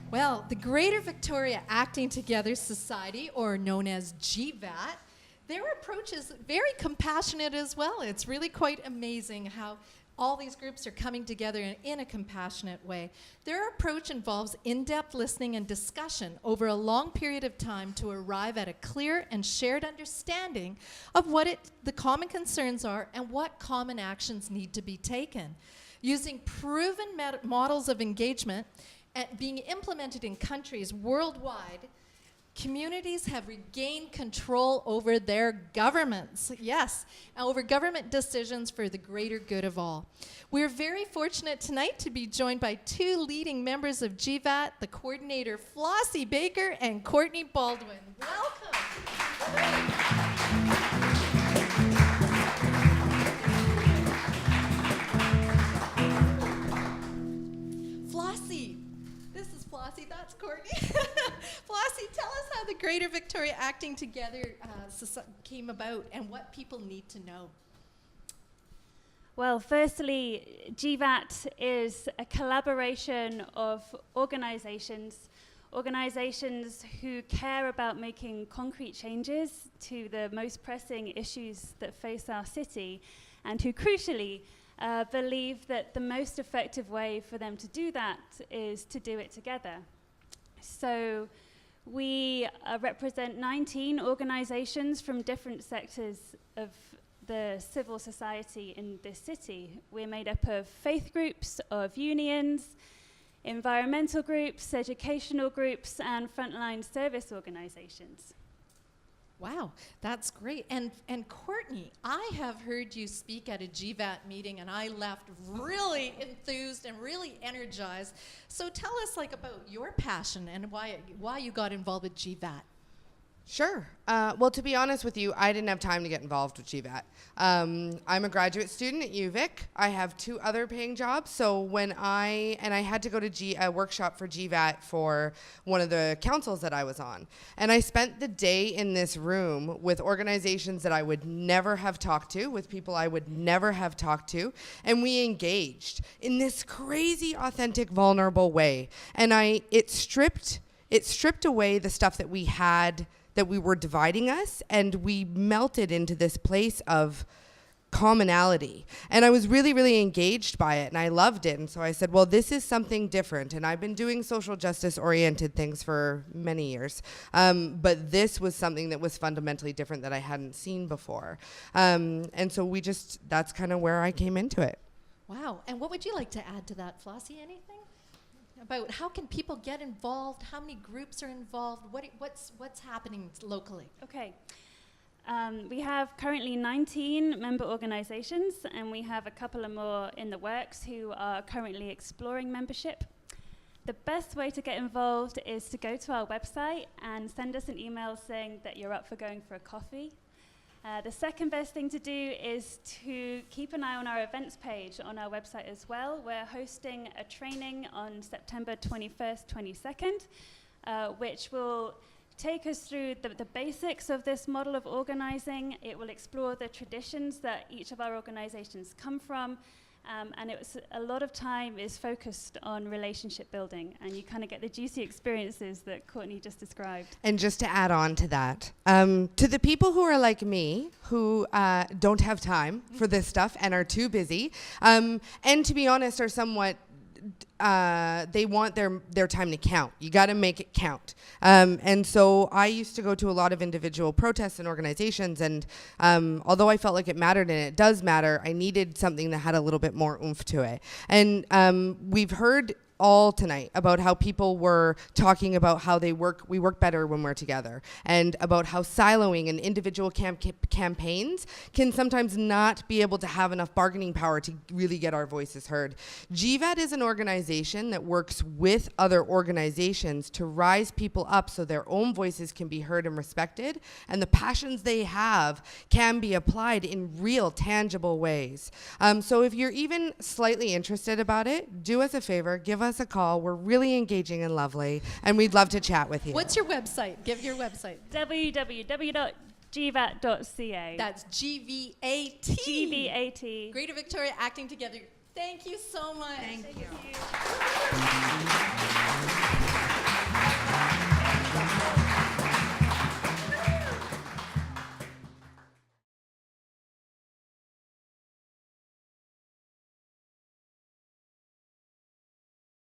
Well, the Greater Victoria Acting Together Society, or known as GVAT, their approach is very compassionate as well. It's really quite amazing how all these groups are coming together in a compassionate way. Their approach involves in-depth listening and discussion over a long period of time to arrive at a clear and shared understanding of what the common concerns are and what common actions need to be taken. Using proven models of engagement being implemented in countries worldwide, communities have regained control over their governments, yes, over government decisions for the greater good of all. We're very fortunate tonight to be joined by two leading members of GVAT, the coordinator Flossie Baker and Cortney Baldwin. Welcome. Flossie. This is Flossie, that's Cortney. Flossie, tell us how the Greater Victoria Acting Together came about and what people need to know. Well, firstly, GVAT is a collaboration of organizations who care about making concrete changes to the most pressing issues that face our city, and who crucially believe that the most effective way for them to do that is to do it together. So we represent 19 organizations from different sectors of the civil society in this city. We're made up of faith groups, of unions, environmental groups, educational groups, and frontline service organizations. Wow, that's great. And Cortney, I have heard you speak at a GVAT meeting, and I left really enthused and really energized. So tell us about your passion and why you got involved with GVAT. Sure. Well, to be honest with you, I didn't have time to get involved with GVAT. I'm a graduate student at UVic. I have 2 other paying jobs. So when I had to go to a workshop for GVAT for one of the councils that I was on. And I spent the day in this room with organizations that I would never have talked to, with people I would never have talked to. And we engaged in this crazy, authentic, vulnerable way. And it stripped away the stuff that we had that we were dividing us, and we melted into this place of commonality. And I was really, really engaged by it, and I loved it. And so I said, well, this is something different. And I've been doing social justice-oriented things for many years. But this was something that was fundamentally different that I hadn't seen before. And so that's kind of where I came into it. Wow. And what would you like to add to that, Flossie? Anything? About how can people get involved? How many groups are involved? What's happening locally? Okay. We have currently 19 member organizations, and we have a couple of more in the works who are currently exploring membership. The best way to get involved is to go to our website and send us an email saying that you're up for going for a coffee. The second best thing to do is to keep an eye on our events page on our website as well. We're hosting a training on September 21st, 22nd, which will take us through the basics of this model of organizing. It will explore the traditions that each of our organizations come from, and a lot of time is focused on relationship building, and you kind of get the juicy experiences that Cortney just described. And just to add on to that, to the people who are like me, who don't have time for this stuff and are too busy, and to be honest, are somewhat they want their time to count. You got to make it count. And so I used to go to a lot of individual protests and organizations, and although I felt like it mattered, and it does matter, I needed something that had a little bit more oomph to it. And we've heard all tonight about how people were talking about how we work better when we're together, and about how siloing and individual campaigns can sometimes not be able to have enough bargaining power to really get our voices heard. GVAT is an organization that works with other organizations to rise people up so their own voices can be heard and respected, and the passions they have can be applied in real, tangible ways. So if you're even slightly interested about it, do us a favor, give us a call. We're really engaging and lovely, and we'd love to chat with you. What's your website? Give your website. www.gvat.ca. That's GVAT. GVAT. Greater Victoria Acting Together. Thank you so much. Thank you.